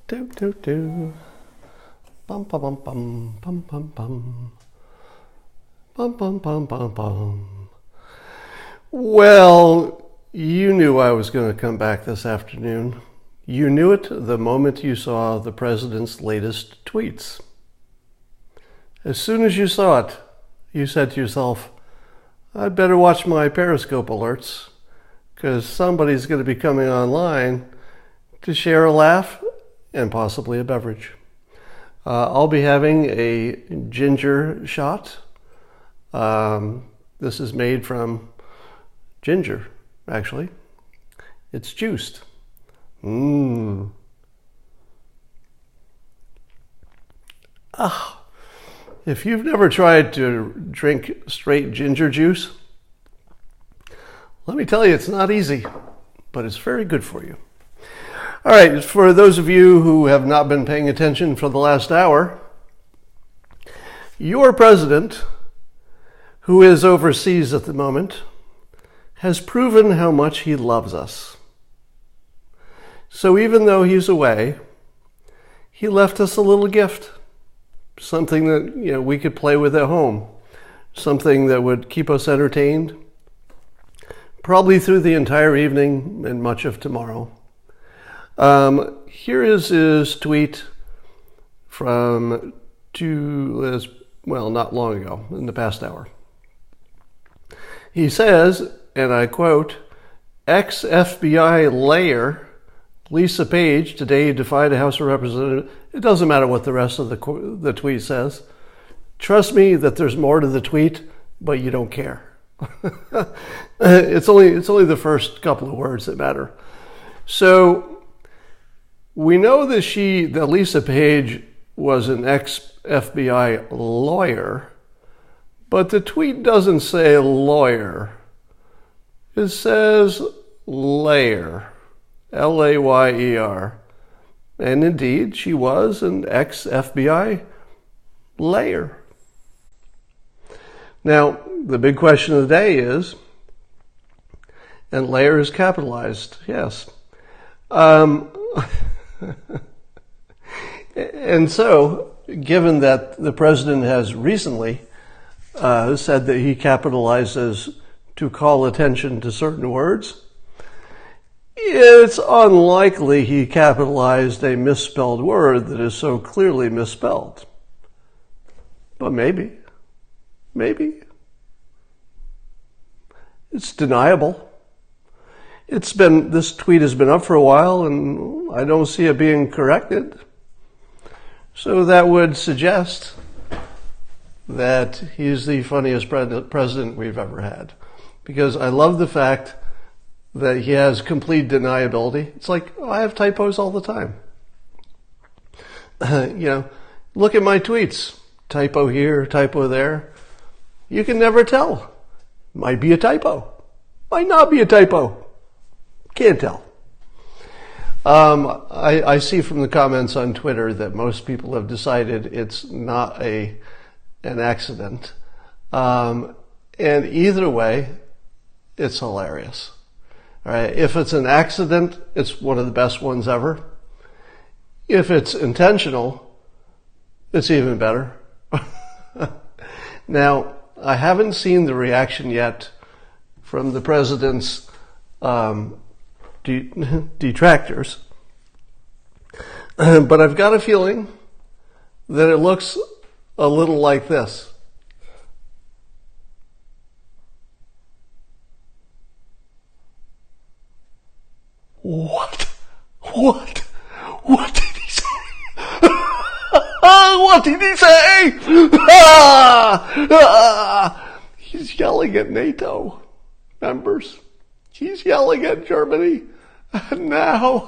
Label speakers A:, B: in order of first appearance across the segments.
A: Do do do. Bum bum bum bum bum bum bum. Bum bum bum bum bum. Well, you knew I was going to come back this afternoon. You knew it the moment you saw the president's latest tweets. As soon as you saw it, you said to yourself, I'd better watch my Periscope alerts, because somebody's going to be coming online to share a laugh and possibly a beverage. I'll be having a ginger shot. This is made from ginger, actually. It's juiced. If you've never tried to drink straight ginger juice, let me tell you, it's not easy, but it's very good for you. All right, for those of you who have not been paying attention for the last hour, your president, who is overseas at the moment, has proven how much he loves us. So even though he's away, he left us a little gift, something that we could play with at home, something that would keep us entertained, probably through the entire evening and much of tomorrow. Here is his tweet from not long ago, in the past hour. He says, and I quote, ex-FBI layer Lisa Page today defied a House of Representatives. It doesn't matter what the rest of the tweet says. Trust me that there's more to the tweet, but you don't care. It's only the first couple of words that matter. So we know that Lisa Page was an ex-FBI lawyer, but the tweet doesn't say lawyer. It says layer. Layer. And indeed, she was an ex-FBI layer. Now, the big question of the day is, and layer is capitalized, yes. And so, given that the president has recently said that he capitalizes to call attention to certain words, it's unlikely he capitalized a misspelled word that is so clearly misspelled. But maybe. It's deniable. This tweet has been up for a while and I don't see it being corrected. So that would suggest that he's the funniest president we've ever had. Because I love the fact that he has complete deniability. It's like, I have typos all the time. Look at my tweets. Typo here, typo there. You can never tell. Might be a typo. Might not be a typo. Can't tell. I see from the comments on Twitter that most people have decided it's not an accident. And either way, it's hilarious. All right. If it's an accident, it's one of the best ones ever. If it's intentional, it's even better. Now, I haven't seen the reaction yet from the president's detractors, but I've got a feeling that it looks a little like this. What did he say? What did he say? He's yelling at NATO members. He's yelling at Germany. And now,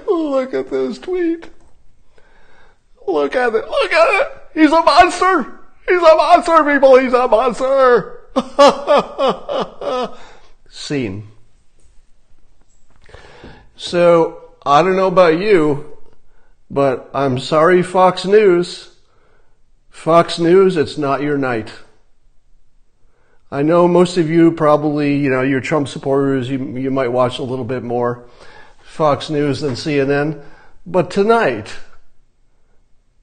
A: look at this tweet. Look at it. He's a monster, people. He's a monster. Scene. So, I don't know about you, but I'm sorry, Fox News. Fox News, it's not your night. I know most of you probably, you're Trump supporters. You might watch a little bit more. Fox News than CNN. But tonight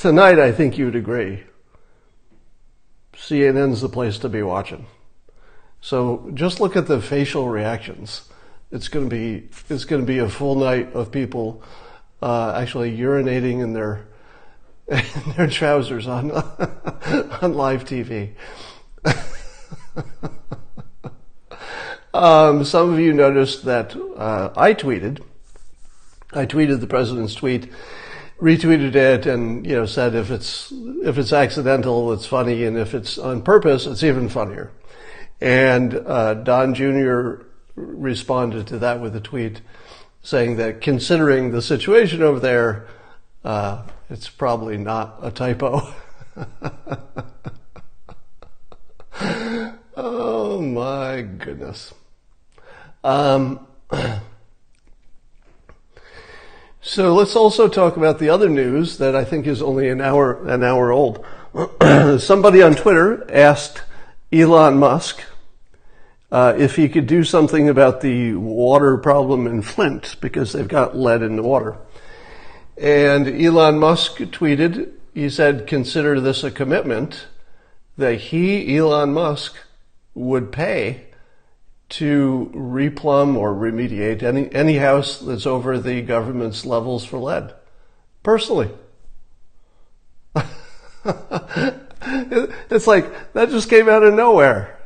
A: I think you'd agree. CNN's the place to be watching. So just look at the facial reactions. It's going to be a full night of people actually urinating in their trousers on live TV. Some of you noticed that I tweeted the president's tweet, retweeted it, and said if it's accidental, it's funny, and if it's on purpose, it's even funnier. And Don Jr. responded to that with a tweet saying that considering the situation over there, it's probably not a typo. Oh my goodness. So let's also talk about the other news that I think is only an hour old. Somebody on Twitter asked Elon Musk if he could do something about the water problem in Flint because they've got lead in the water. And Elon Musk tweeted, he said, consider this a commitment that he, Elon Musk, would pay to replumb or remediate any house that's over the government's levels for lead. Personally. It's like, that just came out of nowhere.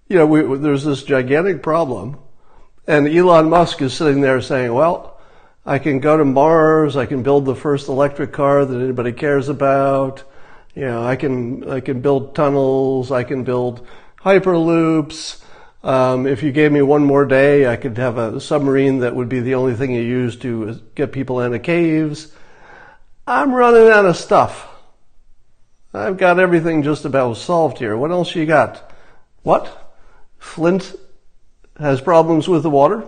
A: There's this gigantic problem, and Elon Musk is sitting there saying, well, I can go to Mars, I can build the first electric car that anybody cares about, I can build tunnels, I can build hyperloops. If you gave me one more day, I could have a submarine that would be the only thing you use to get people into caves. I'm running out of stuff. I've got everything just about solved here. What else you got? What? Flint has problems with the water?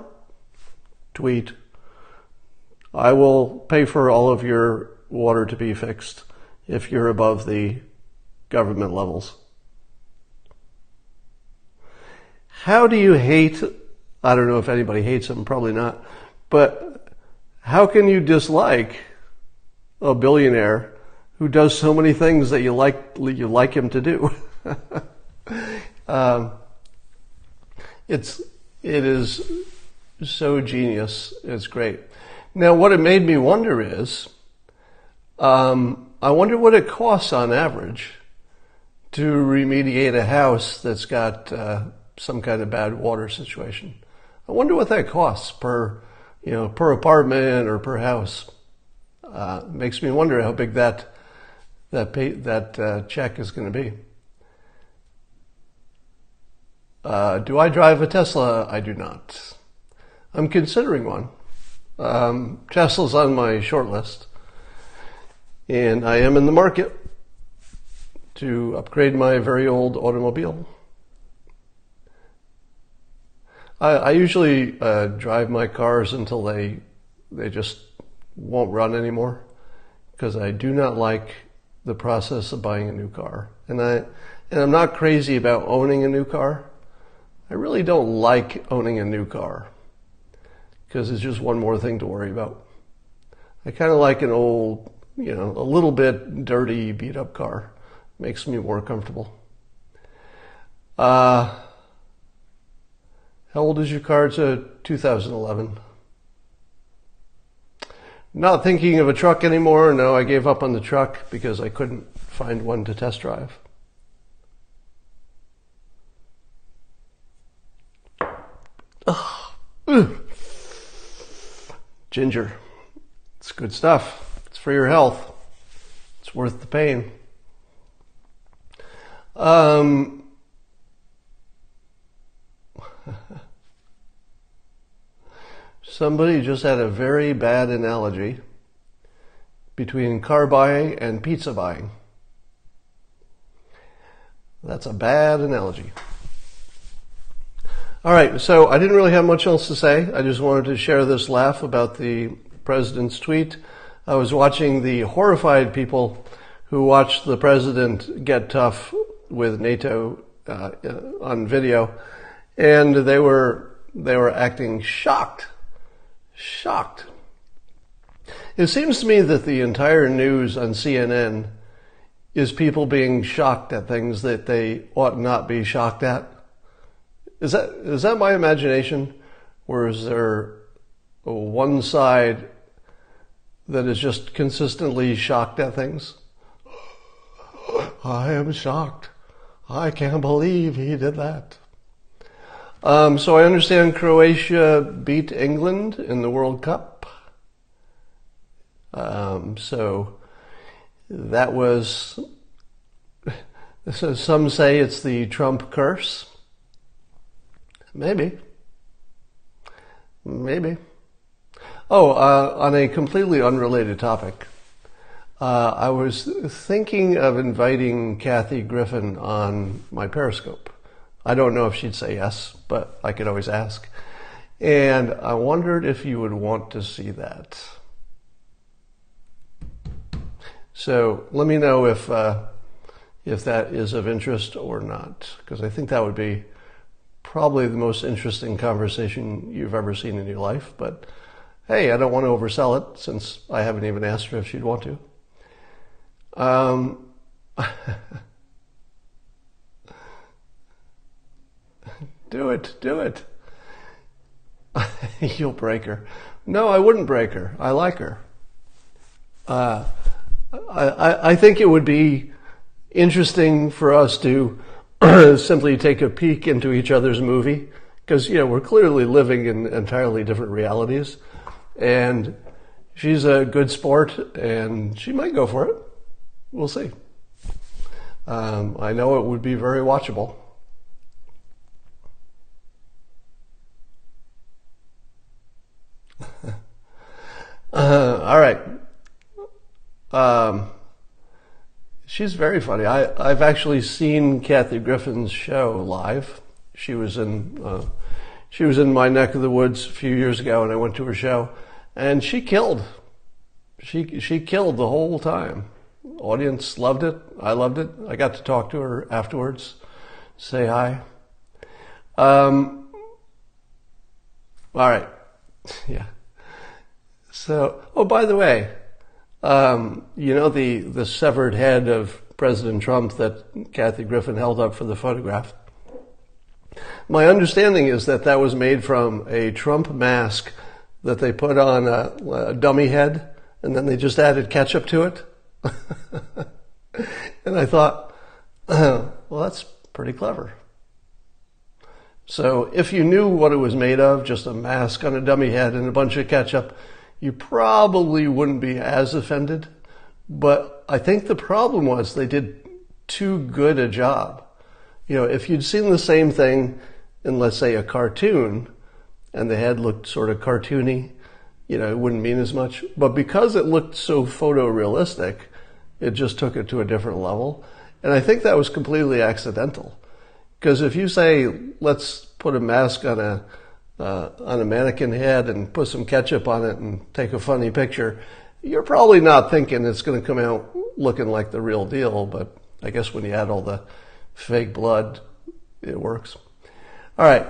A: Tweet. I will pay for all of your water to be fixed if you're above the government levels. How do you hate, I don't know if anybody hates him, probably not, but how can you dislike a billionaire who does so many things that you like him to do? It is so genius. It's great. Now, what it made me wonder is, I wonder what it costs on average to remediate a house that's got some kind of bad water situation. I wonder what that costs per apartment or per house. Makes me wonder how big that check is going to be. Do I drive a Tesla? I do not. I'm considering one. Tesla's on my short list, and I am in the market to upgrade my very old automobile. I usually drive my cars until they just won't run anymore, because I do not like the process of buying a new car. And I'm not crazy about owning a new car. I really don't like owning a new car, because it's just one more thing to worry about. I kind of like an old, a little bit dirty, beat up car. Makes me more comfortable. How old is your car? It's a 2011. Not thinking of a truck anymore. No, I gave up on the truck because I couldn't find one to test drive. Ginger. It's good stuff. It's for your health. It's worth the pain. Somebody just had a very bad analogy between car buying and pizza buying. That's a bad analogy. All right, so I didn't really have much else to say. I just wanted to share this laugh about the president's tweet. I was watching the horrified people who watched the president get tough with NATO on video, and they were acting shocked Shocked. It seems to me that the entire news on CNN is people being shocked at things that they ought not be shocked at. Is that my imagination? Or is there one side that is just consistently shocked at things? I am shocked. I can't believe he did that. So I understand Croatia beat England in the World Cup. So that was, so some say it's the Trump curse. Maybe. Oh, on a completely unrelated topic, I was thinking of inviting Kathy Griffin on my Periscope. I don't know if she'd say yes, but I could always ask. And I wondered if you would want to see that. So let me know if that is of interest or not, because I think that would be probably the most interesting conversation you've ever seen in your life. But hey, I don't want to oversell it since I haven't even asked her if she'd want to. Do it. You'll break her. No, I wouldn't break her. I like her. I think it would be interesting for us to simply take a peek into each other's movie, because we're clearly living in entirely different realities, and she's a good sport and she might go for it. We'll see. I know it would be very watchable. All right. She's very funny. I've actually seen Kathy Griffin's show live. She was in my neck of the woods a few years ago, and I went to her show, and she killed. She killed the whole time. Audience loved it. I loved it. I got to talk to her afterwards, say hi. All right. Yeah. So, oh, by the way, the severed head of President Trump that Kathy Griffin held up for the photograph. My understanding is that was made from a Trump mask that they put on a dummy head, and then they just added ketchup to it. And I thought, well, that's pretty clever. So if you knew what it was made of, just a mask on a dummy head and a bunch of ketchup, you probably wouldn't be as offended. But I think the problem was they did too good a job. If you'd seen the same thing in, let's say, a cartoon, and the head looked sort of cartoony, it wouldn't mean as much. But because it looked so photorealistic, it just took it to a different level. And I think that was completely accidental. Because if you say, let's put a mask on a mannequin head and put some ketchup on it and take a funny picture, you're probably not thinking it's going to come out looking like the real deal. But I guess when you add all the fake blood, it works. All right.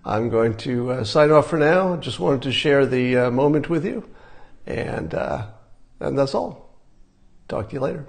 A: I'm going to sign off for now. Just wanted to share the moment with you, and that's all. Talk to you later.